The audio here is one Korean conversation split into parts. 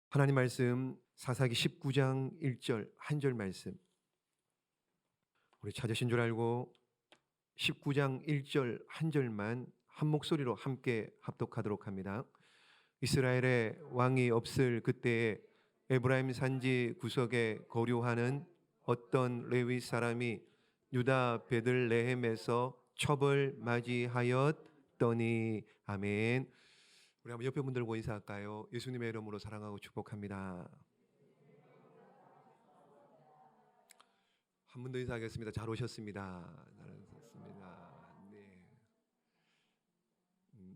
하나님 말씀 사사기 19장 1절 한 절 말씀, 우리 찾으신 줄 알고 19장 1절 한 절만 한 목소리로 함께 합독하도록 합니다. 이스라엘의 왕이 없을 그때에 에브라임 산지 구석에 거류하는 어떤 레위 사람이 유다 베들레헴에서 첩을 맞이하였더니. 아멘. 우리 한번 옆에 분들 보고 인사할까요? 예수님의 이름으로 사랑하고 축복합니다. 한 번 더 인사하겠습니다. 잘 오셨습니다. 잘 오셨습니다. 네.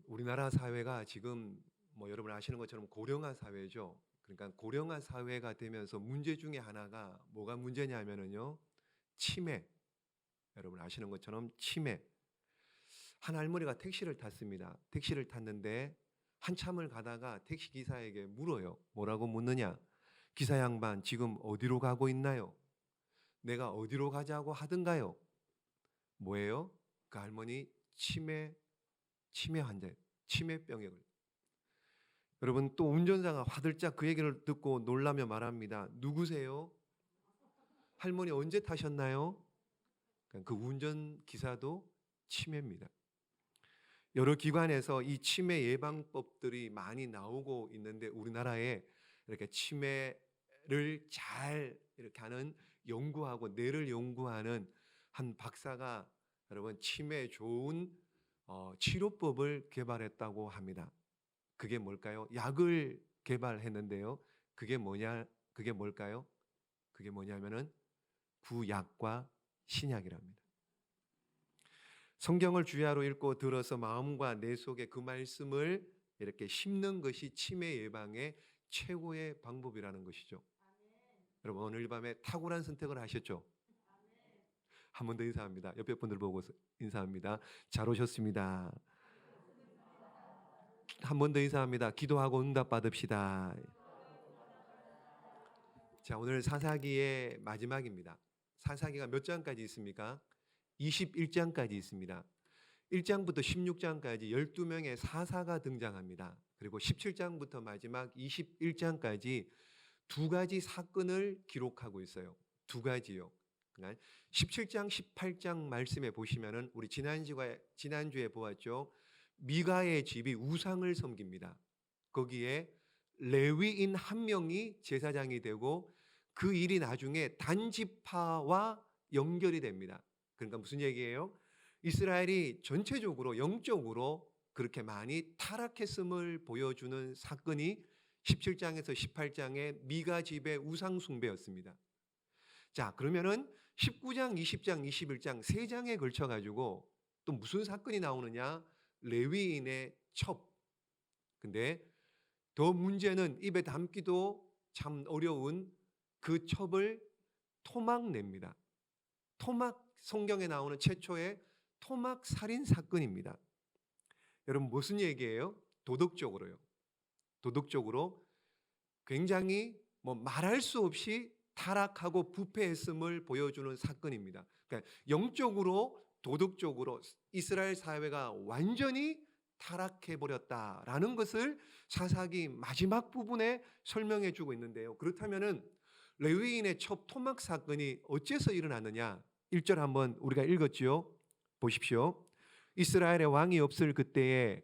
우리나라 사회가 지금 여러분 아시는 것처럼 고령화 사회죠. 그러니까 고령화 사회가 되면서 문제 중에 하나가 뭐가 문제냐면은요, 치매. 여러분 아시는 것처럼 치매. 한 할머니가 택시를 탔습니다. 택시를 탔는데 한참을 가다가 택시 기사에게 물어요. 뭐라고 묻느냐? 기사 양반, 지금 어디로 가고 있나요? 내가 어디로 가자고 하던가요? 뭐예요? 그 할머니 치매 환자, 치매병에 걸려. 여러분, 또 운전자가 화들짝 그 얘기를 듣고 놀라며 말합니다. 누구세요? 할머니 언제 타셨나요? 그 운전기사도 치매입니다. 여러 기관에서 이 치매 예방법들이 많이 나오고 있는데, 우리나라에 이렇게 치매를 잘 이렇게 하는 연구하고 뇌를 연구하는 한 박사가 여러분 치매에 좋은 치료법을 개발했다고 합니다. 그게 뭘까요? 약을 개발했는데요. 그게 뭘까요? 그게 뭐냐면은 구약과 신약이랍니다. 성경을 주야로 읽고 들어서 마음과 내 속에 그 말씀을 이렇게 심는 것이 치매 예방의 최고의 방법이라는 것이죠. 여러분, 오늘 밤에 탁월한 선택을 하셨죠? 한 번 더 인사합니다. 옆에 분들 보고 인사합니다. 잘 오셨습니다. 한 번 더 인사합니다. 기도하고 응답 받읍시다. 자, 오늘 사사기의 마지막입니다. 사사기가 몇 장까지 있습니까? 21장까지 있습니다. 1장부터 16장까지 12명의 사사가 등장합니다. 그리고 17장부터 마지막 21장까지 두 가지 사건을 기록하고 있어요. 두 가지요. 17장, 18장 말씀에 보시면은 우리 지난주에 보았죠. 미가의 집이 우상을 섬깁니다. 거기에 레위인 한 명이 제사장이 되고 그 일이 나중에 단지파와 연결이 됩니다. 그러니까 무슨 얘기예요? 이스라엘이 전체적으로 영적으로 그렇게 많이 타락했음을 보여주는 사건이 17장에서 18장의 미가 집의 우상 숭배였습니다. 자, 그러면은 19장, 20장, 21장 세 장에 걸쳐 가지고 또 무슨 사건이 나오느냐? 레위인의 첩. 근데 더 문제는 입에 담기도 참 어려운 그 첩을 토막냅니다. 토막, 성경에 나오는 최초의 토막 살인 사건입니다. 여러분, 무슨 얘기예요? 도덕적으로요. 도덕적으로 굉장히 말할 수 없이 타락하고 부패했음을 보여주는 사건입니다. 그러니까 영적으로, 도덕적으로 이스라엘 사회가 완전히 타락해버렸다라는 것을 사사기 마지막 부분에 설명해 주고 있는데요. 그렇다면은 레위인의 첩 토막 사건이 어째서 일어났느냐? 1절 한번 우리가 읽었지요. 보십시오. 이스라엘의 왕이 없을 그때에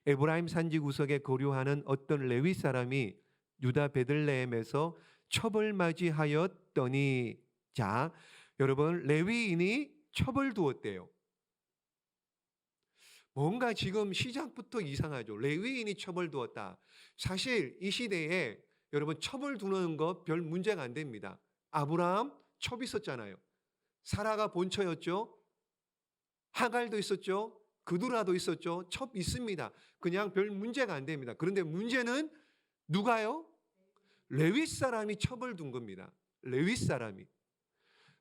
에브라임 산지 구석에 거류하는 어떤 레위 사람이 유다 베들레헴에서 첩을 맞이하였더니. 자, 여러분, 레위인이 첩을 두었대요. 뭔가 지금 시작부터 이상하죠. 레위인이 첩을 두었다. 사실 이 시대에 여러분 첩을 두는 거 별 문제가 안 됩니다. 아브라함 첩 있었잖아요. 사라가 본처였죠. 하갈도 있었죠. 그두라도 있었죠. 첩 있습니다. 그냥 별 문제가 안 됩니다. 그런데 문제는 누가요? 레위 사람이 첩을 둔 겁니다. 레위 사람이.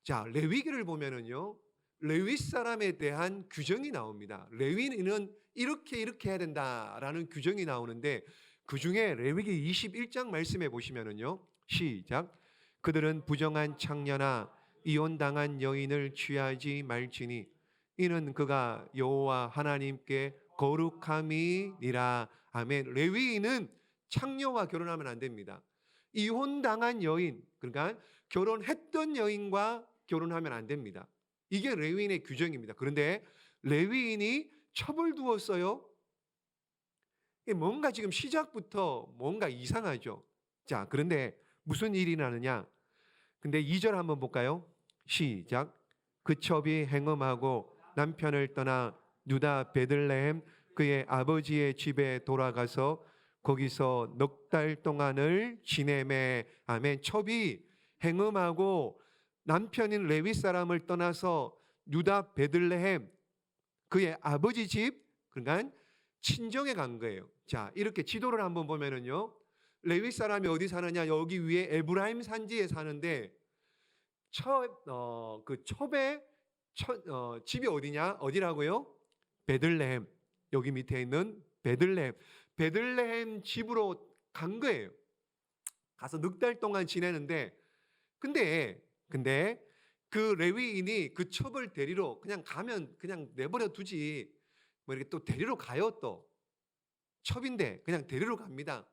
자, 레위기를 보면은요, 레위 사람에 대한 규정이 나옵니다. 레위인은 이렇게 해야 된다라는 규정이 나오는데, 그 중에 레위기 21장 말씀해 보시면은요, 시작. 그들은 부정한 창녀나 이혼당한 여인을 취하지 말지니 이는 그가 여호와 하나님께 거룩함이니라. 아멘. 레위인은 창녀와 결혼하면 안 됩니다. 이혼당한 여인, 그러니까 결혼했던 여인과 결혼하면 안 됩니다. 이게 레위인의 규정입니다. 그런데 레위인이 첩을 두었어요. 뭔가 지금 시작부터 뭔가 이상하죠. 자, 그런데 무슨 일이 나느냐? 근데 2절 한번 볼까요? 시작. 그 첩이 행음하고 남편을 떠나 유다 베들레헴 그의 아버지의 집에 돌아가서 거기서 넉 달 동안을 지내매. 아멘. 첩이 행음하고 남편인 레위 사람을 떠나서 유다 베들레헴 그의 아버지 집, 그러니까 친정에 간 거예요. 자, 이렇게 지도를 한번 보면은요, 레위 사람이 어디 사느냐? 여기 위에 에브라임 산지에 사는데 그 첩의 집이 어디냐? 어디라고요? 베들레헴. 여기 밑에 있는 베들레헴. 베들레헴 집으로 간 거예요. 가서 넉 달 동안 지내는데, 근데 그 레위인이 그 첩을 데리러 그냥 가면 그냥 내버려 두지, 뭐 이렇게 또 데리러 가요. 또 첩인데 그냥 데리러 갑니다.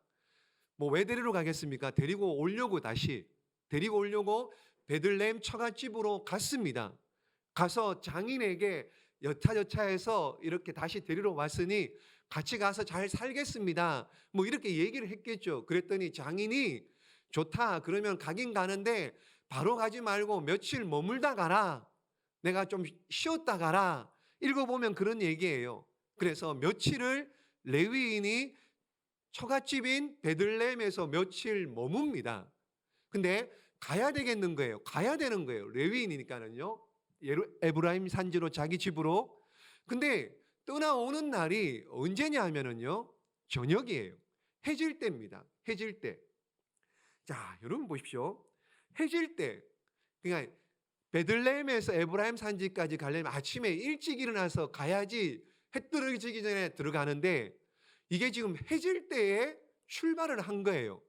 뭐 왜 데리러 가겠습니까? 데리고 오려고, 다시 데리고 오려고 베들레헴 처갓집으로 갔습니다. 가서 장인에게 여차저차해서 이렇게 다시 데리러 왔으니 같이 가서 잘 살겠습니다. 뭐 이렇게 얘기를 했겠죠. 그랬더니 장인이 좋다. 그러면 가긴 가는데 바로 가지 말고 며칠 머물다 가라. 내가 좀 쉬었다 가라. 읽어보면 그런 얘기예요. 그래서 며칠을 레위인이 처갓집인 베들레헴에서 며칠 머뭅니다. 근데 가야 되겠는 거예요. 가야 되는 거예요. 레위인이니까는요. 에브라임 산지로 자기 집으로. 근데 떠나오는 날이 언제냐 하면은요, 저녁이에요. 해질 때입니다. 해질 때. 자, 여러분 보십시오. 해질 때, 그러니까 베들레헴에서 에브라임 산지까지 가려면 아침에 일찍 일어나서 가야지 해 떨어지기 전에 들어가는데, 이게 지금 해질 때에 출발을 한 거예요.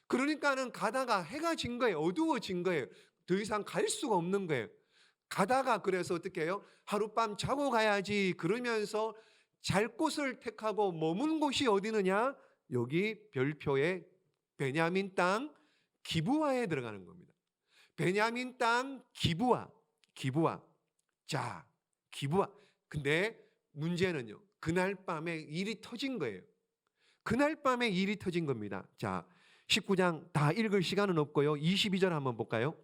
그러니까는 가다가 해가 진 거예요. 어두워진 거예요. 더 이상 갈 수가 없는 거예요. 가다가 그래서 어떻게 해요? 하룻밤 자고 가야지 그러면서 잘 곳을 택하고 머문 곳이 어디느냐? 여기 별표의 베냐민 땅 기브아에 들어가는 겁니다. 베냐민 땅 기브아. 자, 기브아. 근데 문제는요, 그날 밤에 일이 터진 거예요. 그날 밤에 일이 터진 겁니다. 자, 19장 다 읽을 시간은 없고요. 22절 한번 볼까요?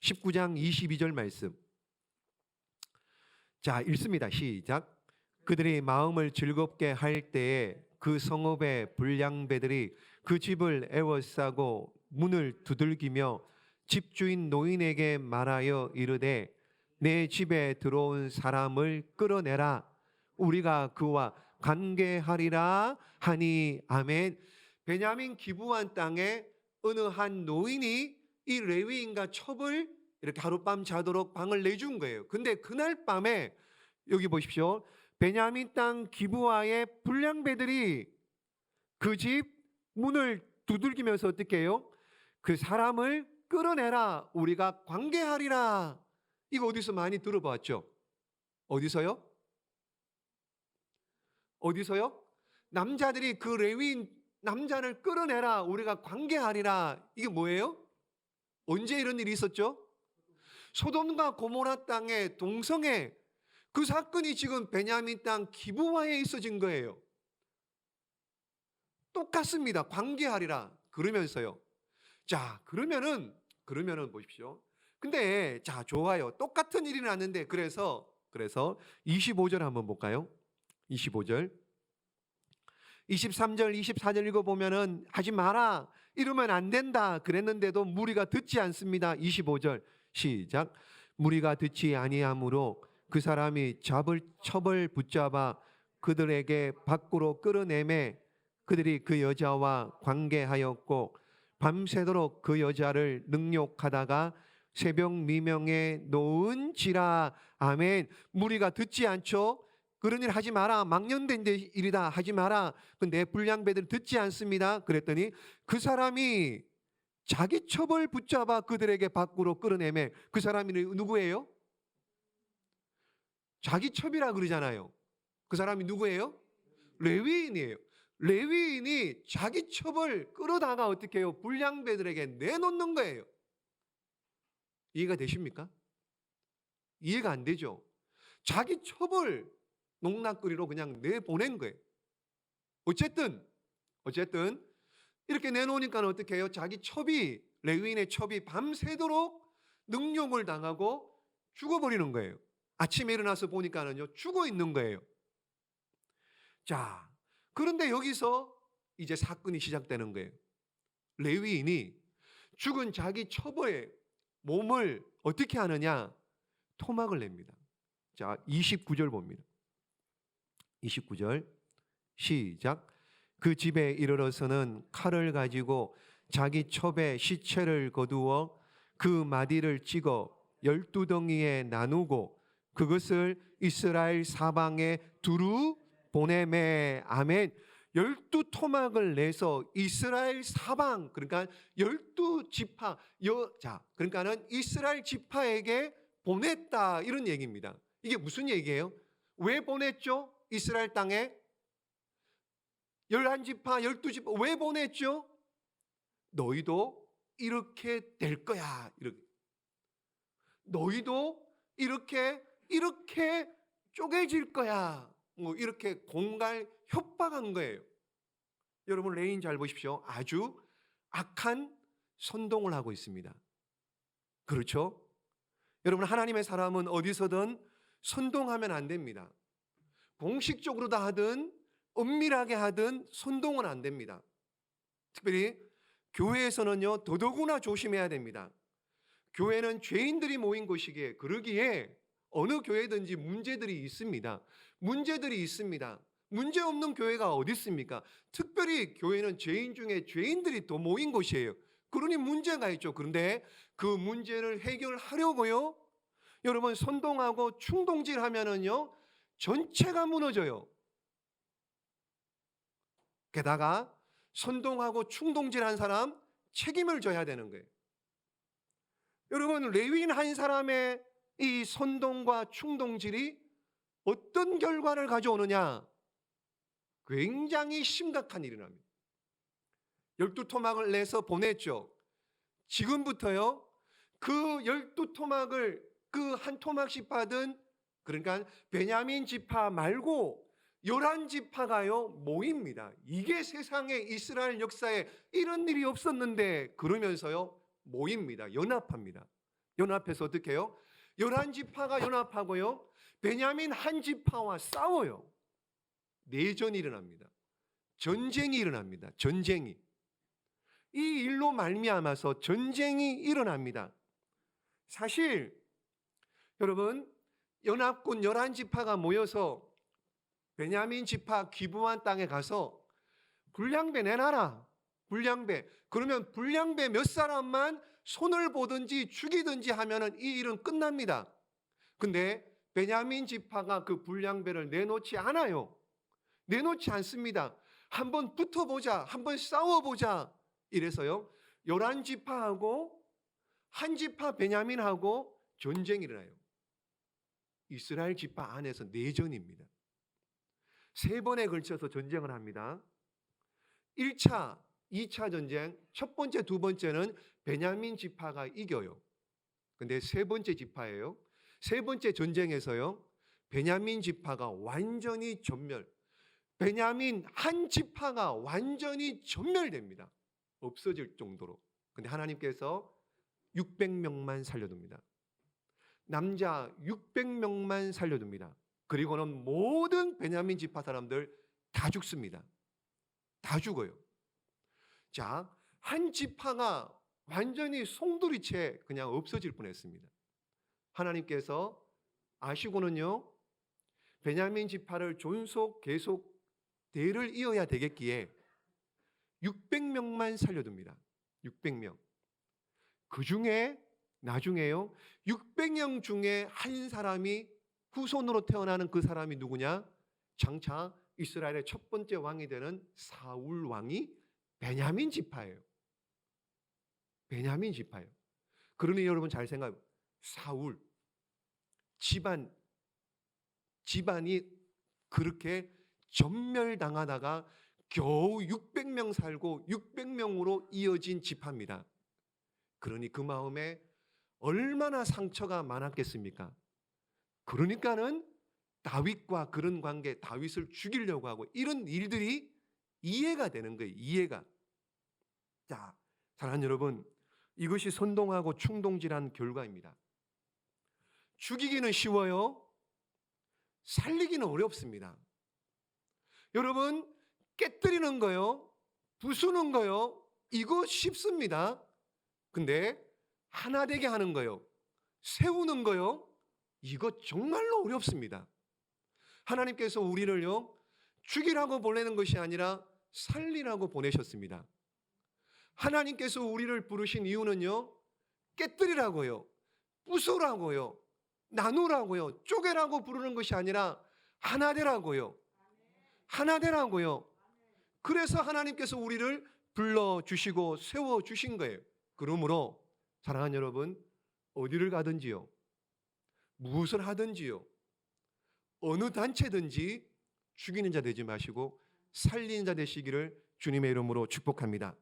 19장 22절 말씀. 자, 읽습니다. 시작. 그들이 마음을 즐겁게 할 때에 그 성읍의 불량배들이 그 집을 에워싸고 문을 두들기며 집주인 노인에게 말하여 이르되 내 집에 들어온 사람을 끌어내라. 우리가 그와 관계하리라 하니. 아멘. 베냐민 기브안 땅에 어느 한 노인이 이 레위인과 첩을 이렇게 하룻밤 자도록 방을 내준 거예요. 근데 그날 밤에 여기 보십시오. 베냐민 땅 기브아의 불량배들이 그 집 문을 두들기면서 어떻게 해요? 그 사람을 끌어내라. 우리가 관계하리라. 이거 어디서 많이 들어봤죠? 어디서요? 남자들이 그 레위인 남자를 끌어내라. 우리가 관계하리라. 이게 뭐예요? 언제 이런 일이 있었죠? 소돔과 고모라 땅의 동성애, 그 사건이 지금 베냐민 땅 기브아에 있어진 거예요. 똑같습니다. 관계하리라 그러면서요. 자, 그러면은 보십시오. 근데 자, 좋아요. 똑같은 일이 났는데 그래서 25절 한번 볼까요? 25절. 23절, 24절 읽어보면은 하지 마라. 이러면 안 된다. 그랬는데도 무리가 듣지 않습니다. 25절 시작. 무리가 듣지 아니하므로 그 사람이 첩을 붙잡아 그들에게 밖으로 끌어내매 그들이 그 여자와 관계하였고 밤새도록 그 여자를 능욕하다가 새벽 미명에 놓은지라. 아멘. 무리가 듣지 않죠. 그런 일 하지 마라. 망령된 일이다. 하지 마라. 근데 불량배들 듣지 않습니다. 그랬더니 그 사람이 자기 첩을 붙잡아 그들에게 밖으로 끌어내매. 그 사람이 누구예요? 자기 첩이라 그러잖아요. 그 사람이 누구예요? 레위인이에요. 레위인이 자기 첩을 끌어다가 어떻게 해요? 불량배들에게 내놓는 거예요. 이해가 되십니까? 이해가 안 되죠. 자기 첩을 농락거리로 그냥 내보낸 거예요. 어쨌든 이렇게 내놓으니까 어떻게 해요? 자기 첩이, 레위인의 첩이 밤새도록 능욕을 당하고 죽어버리는 거예요. 아침에 일어나서 보니까는요, 죽어 있는 거예요. 자, 그런데 여기서 이제 사건이 시작되는 거예요. 레위인이 죽은 자기 첩의 몸을 어떻게 하느냐? 토막을 냅니다. 자, 29절 봅니다. 29절 시작. 그 집에 이르러서는 칼을 가지고 자기 첩의 시체를 거두어 그 마디를 찍어 12덩이에 나누고 그것을 이스라엘 사방에 두루 보내매. 아멘. 12토막을 내서 이스라엘 사방, 그러니까 12지파, 자, 그러니까는 이스라엘 지파에게 보냈다, 이런 얘기입니다. 이게 무슨 얘기예요? 왜 보냈죠? 이스라엘 땅에 11지파, 12지파 왜 보냈죠? 너희도 이렇게 될 거야. 이렇게. 너희도 이렇게 쪼개질 거야. 뭐 이렇게 공갈 협박한 거예요. 여러분 레위인 잘 보십시오. 아주 악한 선동을 하고 있습니다. 그렇죠? 여러분 하나님의 사람은 어디서든 선동하면 안 됩니다. 공식적으로 다 하든 은밀하게 하든 선동은 안 됩니다. 특별히 교회에서는요, 더더구나 조심해야 됩니다. 교회는 죄인들이 모인 곳이기에, 그러기에 어느 교회든지 문제들이 있습니다. 문제들이 있습니다. 문제 없는 교회가 어디 있습니까? 특별히 교회는 죄인 중에 죄인들이 더 모인 곳이에요. 그러니 문제가 있죠. 그런데 그 문제를 해결하려고요, 여러분 선동하고 충동질하면은요 전체가 무너져요. 게다가 선동하고 충동질한 사람 책임을 져야 되는 거예요. 여러분 레위인 한 사람의 이 선동과 충동질이 어떤 결과를 가져오느냐? 굉장히 심각한 일이 납니다. 12토막을 내서 보냈죠. 지금부터요, 그 12토막을 그 한 토막씩 받은, 그러니까 베냐민 지파 말고 11지파가요 모입니다. 이게 세상의 이스라엘 역사에 이런 일이 없었는데, 그러면서요 모입니다. 연합합니다. 연합해서 어떻게 해요? 11지파가 연합하고요, 베냐민 한 지파와 싸워요. 내전이 일어납니다. 전쟁이 일어납니다. 전쟁이. 이 일로 말미암아서 전쟁이 일어납니다. 사실 여러분 연합군 11지파가 모여서 베냐민 지파 기브안 땅에 가서 불량배 내놔라. 불량배. 그러면 불량배 몇 사람만 손을 보든지 죽이든지 하면은 이 일은 끝납니다. 근데 베냐민 지파가 그 불량배를 내놓지 않아요. 내놓지 않습니다. 한번 붙어보자. 한번 싸워보자. 이래서요 11지파하고 한 지파 베냐민하고 전쟁이 일어나요. 이스라엘 지파 안에서 내전입니다. 3번에 걸쳐서 전쟁을 합니다. 1차, 2차 전쟁, 첫 번째, 두 번째는 베냐민 지파가 이겨요. 근데 세 번째 지파예요. 세 번째 전쟁에서요 베냐민 지파가 완전히 전멸, 베냐민 한 지파가 완전히 전멸됩니다. 없어질 정도로. 근데 하나님께서 600명만 살려둡니다. 남자 600명만 살려둡니다. 그리고는 모든 베냐민 지파 사람들 다 죽습니다. 다 죽어요. 자, 한 지파가 완전히 송두리째 그냥 없어질 뻔했습니다. 하나님께서 아시고는요 베냐민 지파를 존속 계속 대를 이어야 되겠기에 600명만 살려둡니다. 600명. 그 중에 나중에요 600명 중에 한 사람이 후손으로 태어나는 그 사람이 누구냐? 장차 이스라엘의 첫 번째 왕이 되는 사울 왕이 베냐민 지파예요. 베냐민 지파예요. 그러니 여러분 잘 생각해. 사울 집안이 그렇게 전멸당하다가 겨우 600명 살고 600명으로 이어진 지파입니다. 그러니 그 마음에 얼마나 상처가 많았겠습니까? 그러니까는 다윗과 그런 관계, 다윗을 죽이려고 하고 이런 일들이 이해가 되는 거예요. 이해가. 자, 사랑하는 여러분, 이것이 선동하고 충동질한 결과입니다. 죽이기는 쉬워요. 살리기는 어렵습니다. 여러분, 깨뜨리는 거요, 부수는 거요, 이거 쉽습니다. 근데 하나 되게 하는 거요, 세우는 거요, 이거 정말로 어렵습니다. 하나님께서 우리를요, 죽이라고 보내는 것이 아니라 살리라고 보내셨습니다. 하나님께서 우리를 부르신 이유는요, 깨뜨리라고요, 부수라고요, 나누라고요, 쪼개라고 부르는 것이 아니라 하나 되라고요. 하나 되라고요. 그래서 하나님께서 우리를 불러주시고 세워주신 거예요. 그러므로 사랑하는 여러분, 어디를 가든지요, 무엇을 하든지요, 어느 단체든지 죽이는 자 되지 마시고 살리는 자 되시기를 주님의 이름으로 축복합니다.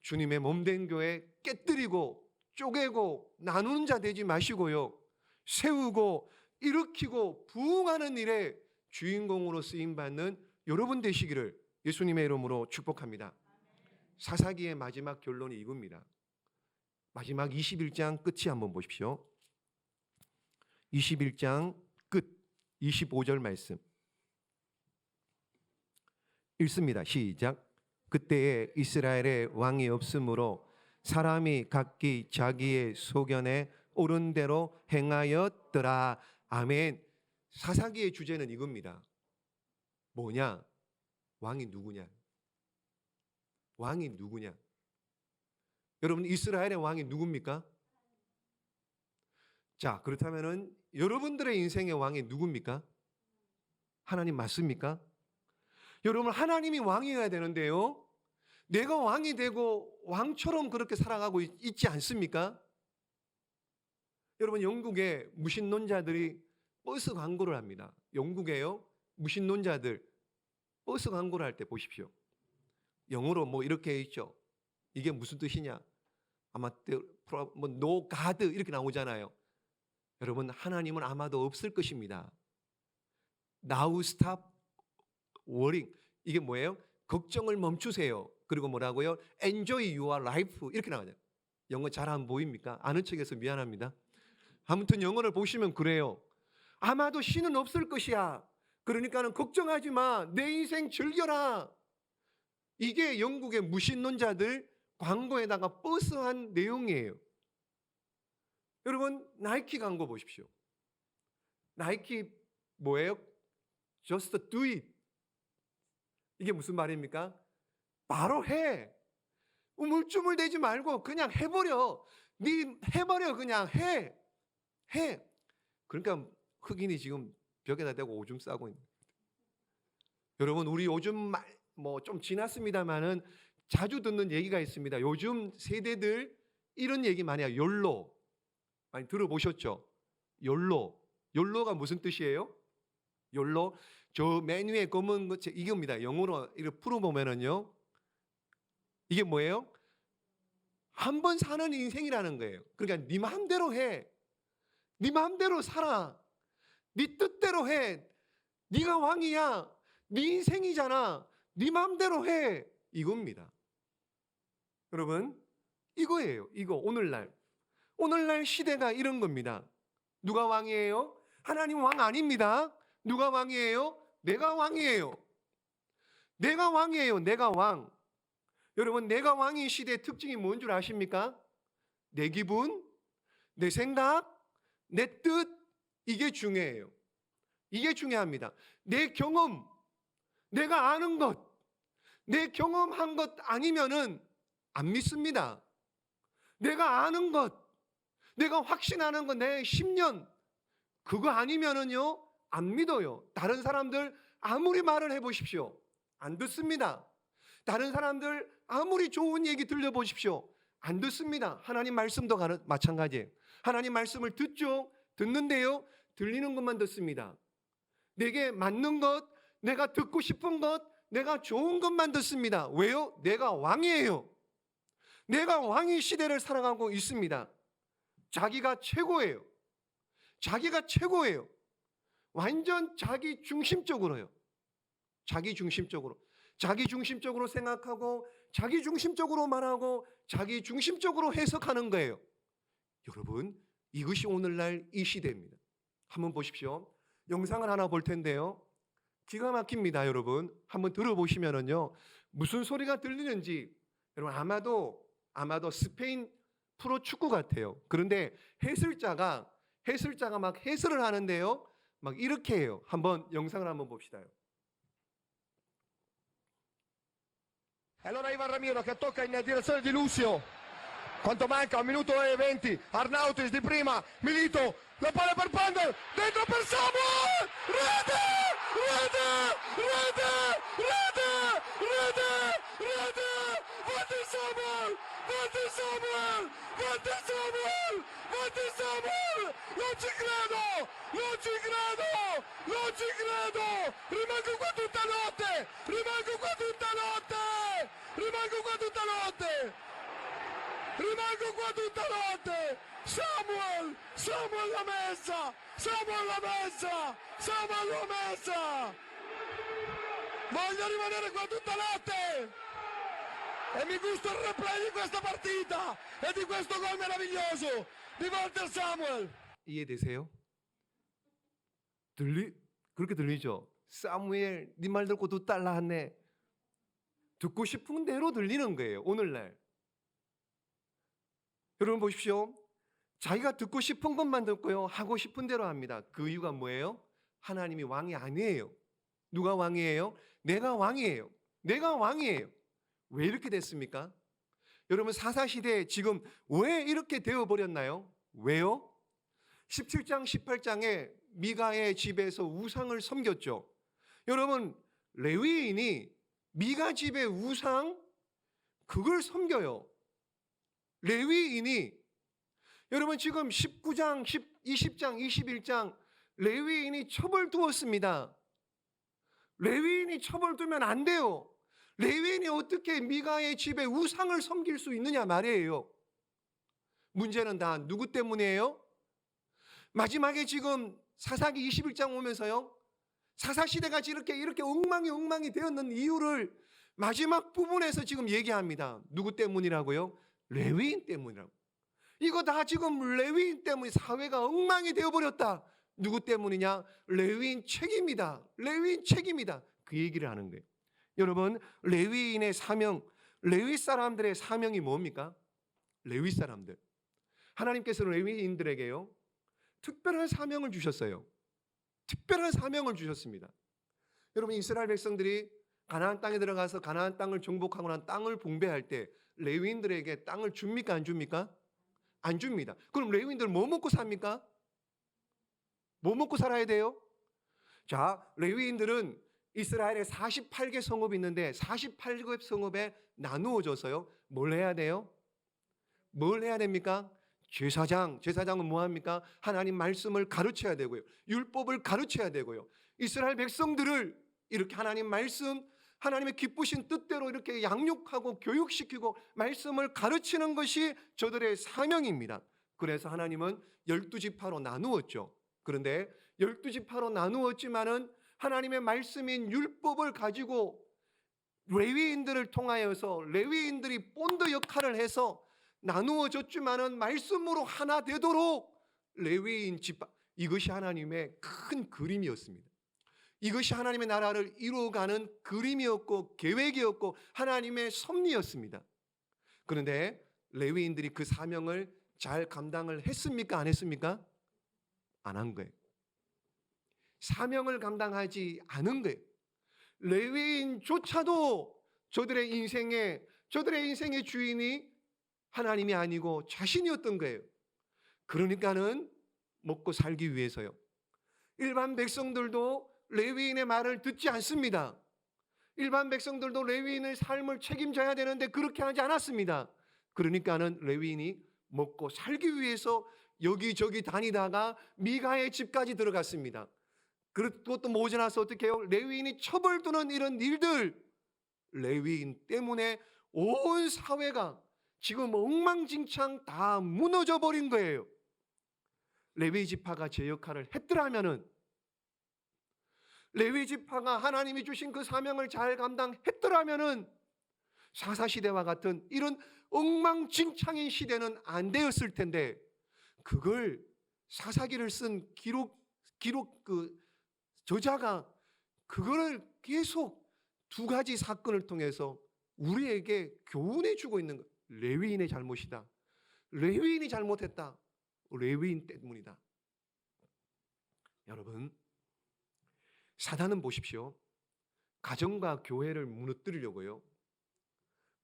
주님의 몸된 교회 깨뜨리고 쪼개고 나누는 자 되지 마시고요, 세우고 일으키고 부흥하는 일에 주인공으로 쓰임받는 여러분 되시기를 예수님의 이름으로 축복합니다. 사사기의 마지막 결론이 이겁니다. 마지막 21장 끝이 한번 보십시오. 21장 끝 25절 말씀 읽습니다. 시작. 그때에 이스라엘에 왕이 없으므로 사람이 각기 자기의 소견에 옳은 대로 행하였더라. 아멘. 사사기의 주제는 이겁니다. 뭐냐? 왕이 누구냐? 왕이 누구냐? 여러분, 이스라엘의 왕이 누굽니까? 자, 그렇다면은 여러분들의 인생의 왕이 누굽니까? 하나님 맞습니까? 여러분, 하나님이 왕이어야 되는데요, 내가 왕이 되고 왕처럼 그렇게 살아가고 있지 않습니까? 여러분, 영국의 무신론자들이 버스 광고를 합니다. 영국에요, 무신론자들 버스 광고를 할 때 보십시오. 영어로 뭐 이렇게 있죠. 이게 무슨 뜻이냐? 아마 뭐 no God 이렇게 나오잖아요. 여러분, 하나님은 아마도 없을 것입니다. Now stop worrying. 이게 뭐예요? 걱정을 멈추세요. 그리고 뭐라고요? Enjoy your life 이렇게 나와요. 영어 잘 안 보입니까? 아는 척해서 미안합니다. 아무튼 영어를 보시면 그래요. 아마도 신은 없을 것이야. 그러니까는 걱정하지 마. 내 인생 즐겨라. 이게 영국의 무신론자들 광고에다가 버스한 내용이에요. 여러분, 나이키 광고 보십시오. 나이키 뭐예요? Just do it. 이게 무슨 말입니까? 바로 해. 우물쭈물대지 말고 그냥 해버려. 네 해버려. 그냥 해. 그러니까 흑인이 지금 벽에다 대고 오줌 싸고 있는. 여러분, 우리 요즘 뭐 좀 지났습니다만은 자주 듣는 얘기가 있습니다. 요즘 세대들 이런 얘기 많이 해요. 욜로. 많이 들어보셨죠? 욜로가 무슨 뜻이에요? 욜로. 저 메뉴에 검은 것 이겁니다. 영어로 이렇게 풀어보면은요, 이게 뭐예요? 한 번 사는 인생이라는 거예요. 그러니까 네 마음대로 해. 네 마음대로 살아. 네 뜻대로 해. 네가 왕이야. 네 인생이잖아. 네 마음대로 해. 이겁니다. 여러분, 이거예요. 이거 오늘날 시대가 이런 겁니다. 누가 왕이에요? 하나님 왕 아닙니다. 누가 왕이에요? 내가 왕이에요. 내가 왕이에요. 내가 왕. 여러분, 내가 왕인 시대의 특징이 뭔 줄 아십니까? 내 기분, 내 생각, 내 뜻, 이게 중요해요. 이게 중요합니다. 내 경험, 내가 아는 것, 내 경험한 것 아니면은 안 믿습니다. 내가 아는 것, 내가 확신하는 것, 내 10년, 그거 아니면은요, 안 믿어요. 다른 사람들 아무리 말을 해보십시오. 안 듣습니다. 다른 사람들 아무리 좋은 얘기 들려보십시오. 안 듣습니다. 하나님 말씀도 마찬가지예요. 하나님 말씀을 듣죠. 듣는데요, 들리는 것만 듣습니다. 내게 맞는 것, 내가 듣고 싶은 것, 내가 좋은 것만 듣습니다. 왜요? 내가 왕이에요. 내가 왕의 시대를 살아가고 있습니다. 자기가 최고예요. 자기가 최고예요. 완전 자기 중심적으로요. 자기 중심적으로. 자기 중심적으로 생각하고 자기 중심적으로 말하고 자기 중심적으로 해석하는 거예요. 여러분, 이것이 오늘날 이 시대입니다. 한번 보십시오. 영상을 하나 볼 텐데요. 기가 막힙니다, 여러분. 한번 들어보시면은요. 무슨 소리가 들리는지 여러분 아마도 스페인 프로 축구 같아요. 그런데 해설자가 막 해설을 하는데요. 막 이렇게 해요. 한번 영상을 한번 봅시다요. E allora Ivan Ramiro che tocca in direzione di Lucio. Quanto manca? 1 minuto e 20. Arnautis di prima. Milito. La palla per Pandel. Dentro per Samuel. Rete! Rete! Rete! Rete! Rete! Rete! Guarda Samuel! Guarda Samuel! Guarda Samuel! Guarda Samuel! Non ci credo! Non ci credo! Non ci credo! Rimango qua tutta notte! Rimango qua tutta notte! Rimango qua tutta notte! Rimango qua tutta notte! Samuel! Samuel l'ha messa! Samuel l'ha messa! Samuel l'ha messa! Voglio rimanere qua tutta notte! E mi gusto il replay di questa partita! E di questo gol meraviglioso! Di Walter Samuel! 이해되세요? 그렇게 들리죠? 사무엘, 네 말 듣고 두 달라 하네. 듣고 싶은 대로 들리는 거예요, 오늘날. 여러분 보십시오. 자기가 듣고 싶은 것만 듣고요. 하고 싶은 대로 합니다. 그 이유가 뭐예요? 하나님이 왕이 아니에요. 누가 왕이에요? 내가 왕이에요. 내가 왕이에요. 왜 이렇게 됐습니까? 여러분 사사시대에 지금 왜 이렇게 되어버렸나요? 왜요? 17장 18장에 미가의 집에서 우상을 섬겼죠. 여러분 레위인이 미가 집의 우상 그걸 섬겨요. 레위인이 여러분 지금 19장, 20장, 21장 레위인이 첩을 두었습니다. 레위인이 첩을 두면 안 돼요. 레위인이 어떻게 미가의 집에 우상을 섬길 수 있느냐 말이에요. 문제는 다 누구 때문이에요? 마지막에 지금 사사기 21장 오면서요. 사사시대가 이렇게 엉망이 되었는 이유를 마지막 부분에서 지금 얘기합니다. 누구 때문이라고요? 레위인 때문이라고. 이거 다 지금 레위인 때문에 사회가 엉망이 되어버렸다. 누구 때문이냐? 레위인 책임이다. 레위인 책임이다. 그 얘기를 하는 거예요. 여러분 레위인의 사명, 레위 사람들의 사명이 뭡니까? 레위 사람들. 하나님께서 레위인들에게요. 특별한 사명을 주셨어요. 특별한 사명을 주셨습니다. 여러분 이스라엘 백성들이 가나안 땅에 들어가서 가나안 땅을 정복하고 난 땅을 분배할 때 레위인들에게 땅을 줍니까 안 줍니까? 안 줍니다. 그럼 레위인들 뭐 먹고 삽니까? 뭐 먹고 살아야 돼요? 자, 레위인들은 이스라엘에 48개 성읍이 있는데 48개 성읍에 나누어져서요. 뭘 해야 돼요? 뭘 해야 됩니까? 제사장은 뭐 합니까? 하나님 말씀을 가르쳐야 되고요. 율법을 가르쳐야 되고요. 이스라엘 백성들을 이렇게 하나님 말씀, 하나님의 기쁘신 뜻대로 이렇게 양육하고 교육시키고 말씀을 가르치는 것이 저들의 사명입니다. 그래서 하나님은 12지파로 나누었죠. 그런데 12지파로 나누었지만은 하나님의 말씀인 율법을 가지고 레위인들을 통하여서 레위인들이 본드 역할을 해서 나누어졌지만은 말씀으로 하나 되도록 레위인 지파, 이것이 하나님의 큰 그림이었습니다. 이것이 하나님의 나라를 이루어가는 그림이었고 계획이었고 하나님의 섭리였습니다. 그런데 레위인들이 그 사명을 잘 감당을 했습니까? 안 했습니까? 안 한 거예요. 사명을 감당하지 않은 거예요. 레위인조차도 저들의 인생의 주인이 하나님이 아니고 자신이었던 거예요. 그러니까는 먹고 살기 위해서요. 일반 백성들도 레위인의 말을 듣지 않습니다. 일반 백성들도 레위인의 삶을 책임져야 되는데 그렇게 하지 않았습니다. 그러니까는 레위인이 먹고 살기 위해서 여기저기 다니다가 미가의 집까지 들어갔습니다. 그것도 모자라서 어떻게 해요? 레위인이 처벌두는 이런 일들, 레위인 때문에 온 사회가 지금 엉망진창 다 무너져 버린 거예요. 레위 지파가 제 역할을 했더라면은, 레위 지파가 하나님이 주신 그 사명을 잘 감당했더라면은 사사시대와 같은 이런 엉망진창인 시대는 안 되었을 텐데, 그걸 사사기를 쓴 기록 그 저자가 그거를 계속 두 가지 사건을 통해서 우리에게 교훈해 주고 있는 거예요. 레위인의 잘못이다. 레위인이 잘못했다. 레위인 때문이다. 여러분, 사단은 보십시오. 가정과 교회를 무너뜨리려고요,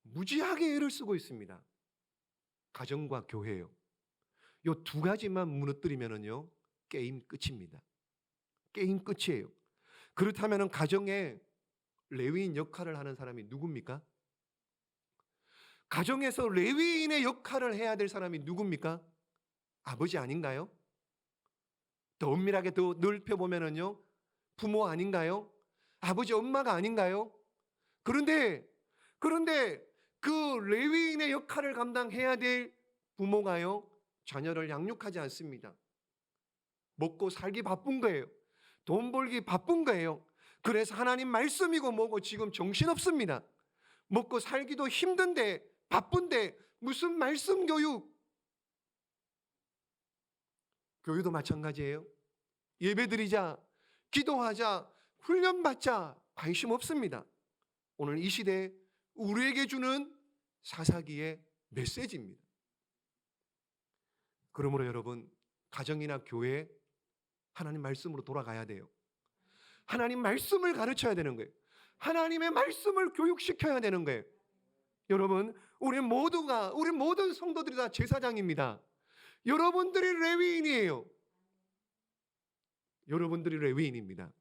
무지하게 애를 쓰고 있습니다. 가정과 교회요. 이 두 가지만 무너뜨리면은요, 게임 끝입니다. 게임 끝이에요. 그렇다면 가정에 레위인 역할을 하는 사람이 누굽니까? 가정에서 레위인의 역할을 해야 될 사람이 누굽니까? 아버지 아닌가요? 더 엄밀하게 더 넓혀보면은요, 부모 아닌가요? 아버지 엄마가 아닌가요? 그런데 그 레위인의 역할을 감당해야 될 부모가요, 자녀를 양육하지 않습니다. 먹고 살기 바쁜 거예요. 돈 벌기 바쁜 거예요. 그래서 하나님 말씀이고 뭐고 지금 정신없습니다. 먹고 살기도 힘든데, 바쁜데 무슨 말씀 교육? 교육도 마찬가지예요. 예배드리자, 기도하자, 훈련받자 관심 없습니다. 오늘 이 시대에 우리에게 주는 사사기의 메시지입니다. 그러므로 여러분, 가정이나 교회 하나님 말씀으로 돌아가야 돼요. 하나님 말씀을 가르쳐야 되는 거예요. 하나님의 말씀을 교육시켜야 되는 거예요. 여러분, 우리 모든 성도들이 다 제사장입니다. 여러분들이 레위인이에요. 여러분들이 레위인입니다.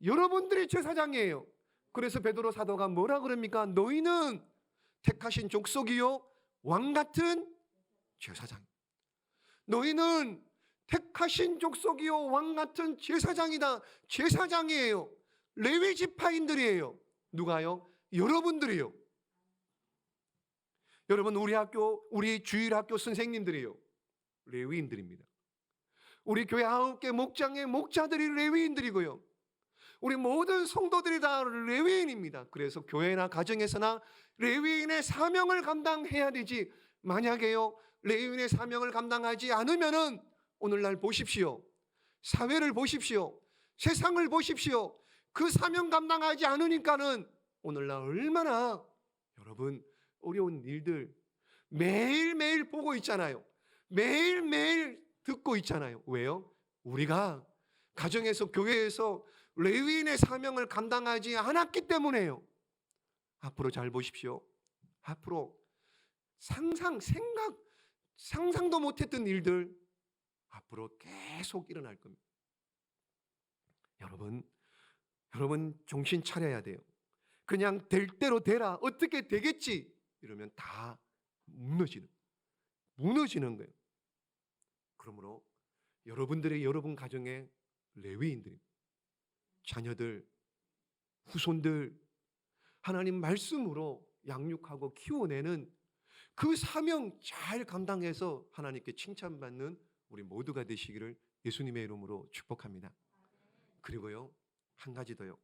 여러분들이 제사장이에요. 그래서 베드로 사도가 뭐라 그럽니까? 너희는 택하신 족속이요 왕 같은 제사장. 너희는 택하신 족속이요 왕 같은 제사장이다. 제사장이에요. 레위 지파인들이에요. 누가요? 여러분들이요. 여러분, 우리 주일학교 선생님들이요, 레위인들입니다. 우리 교회 9개 목장의 목자들이 레위인들이고요, 우리 모든 성도들이 다 레위인입니다. 그래서 교회나 가정에서나 레위인의 사명을 감당해야 되지, 만약에요 레위인의 사명을 감당하지 않으면은 오늘날 보십시오. 사회를 보십시오. 세상을 보십시오. 그 사명 감당하지 않으니까는 오늘날 얼마나 여러분 어려운 일들 매일매일 보고 있잖아요. 매일매일 듣고 있잖아요. 왜요? 우리가 가정에서 상에서 레위인의 사명을 감당하지 않았기 때문에요. 앞으로 잘 보십시오. 앞으로 상상도 못했던 일들 앞으로 계속 일어날 겁니다. 여러분 정신 차려야 돼요. 그냥 될 대로 되라, 어떻게 되겠지 이러면 다 무너지는 거예요. 그러므로 여러분 가정의 레위인들, 자녀들, 후손들 하나님 말씀으로 양육하고 키워내는 그 사명 잘 감당해서 하나님께 칭찬받는 우리 모두가 되시기를 예수님의 이름으로 축복합니다. 그리고요, 한 가지 더요.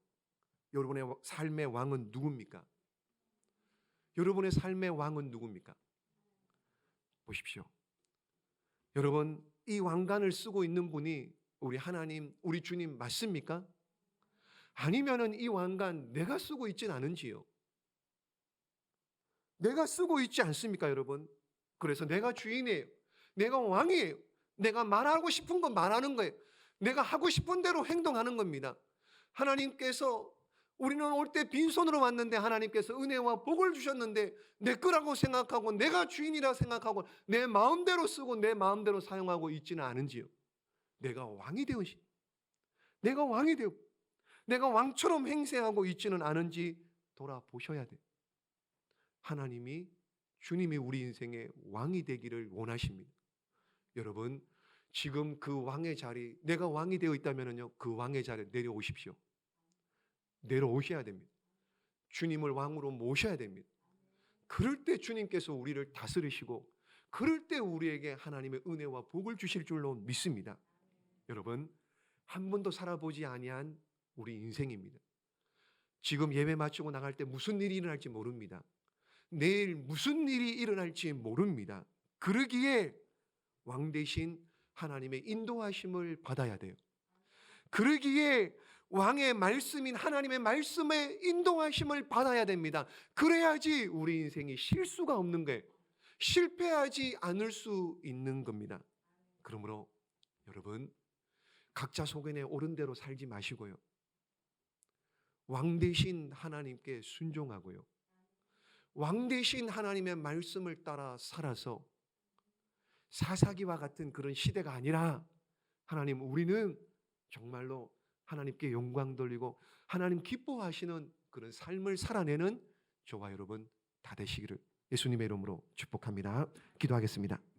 여러분의 삶의 왕은 누굽니까? 여러분의 삶의 왕은 누굽니까? 보십시오. 여러분, 이 왕관을 쓰고 있는 분이 우리 하나님, 우리 주님 맞습니까? 아니면은 이 왕관 내가 쓰고 있진 않은지요? 내가 쓰고 있지 않습니까, 여러분? 그래서 내가 주인이에요. 내가 왕이에요. 내가 말하고 싶은 거 말하는 거예요. 내가 하고 싶은 대로 행동하는 겁니다. 하나님께서 우리는 올 때 빈손으로 왔는데 하나님께서 은혜와 복을 주셨는데 내 거라고 생각하고 내가 주인이라 생각하고 내 마음대로 쓰고 내 마음대로 사용하고 있지는 않은지요? 내가 왕이 되고 내가 왕처럼 행세하고 있지는 않은지 돌아보셔야 돼요. 주님이 우리 인생의 왕이 되기를 원하십니다. 여러분, 지금 그 왕의 자리, 내가 왕이 되어 있다면요, 그 왕의 자리에 내려오십시오. 내려오셔야 됩니다. 주님을 왕으로 모셔야 됩니다. 그럴 때 주님께서 우리를 다스리시고, 그럴 때 우리에게 하나님의 은혜와 복을 주실 줄로 믿습니다. 여러분, 한 번도 살아보지 아니한 우리 인생입니다. 지금 예배 마치고 나갈 때 무슨 일이 일어날지 모릅니다. 내일 무슨 일이 일어날지 모릅니다. 그러기에 왕 대신 하나님의 인도하심을 받아야 돼요. 그러기에 왕의 말씀인 하나님의 말씀에 인도하심을 받아야 됩니다. 그래야지 우리 인생이 실수가 없는 거예요. 실패하지 않을 수 있는 겁니다. 그러므로 여러분, 각자 소견에 옳은 대로 살지 마시고요, 왕 대신 하나님께 순종하고요, 왕 대신 하나님의 말씀을 따라 살아서 사사기와 같은 그런 시대가 아니라, 하나님, 우리는 정말로 하나님께 영광 돌리고 하나님 기뻐하시는 그런 삶을 살아내는 저와 여러분 다 되시기를 예수님의 이름으로 축복합니다. 기도하겠습니다.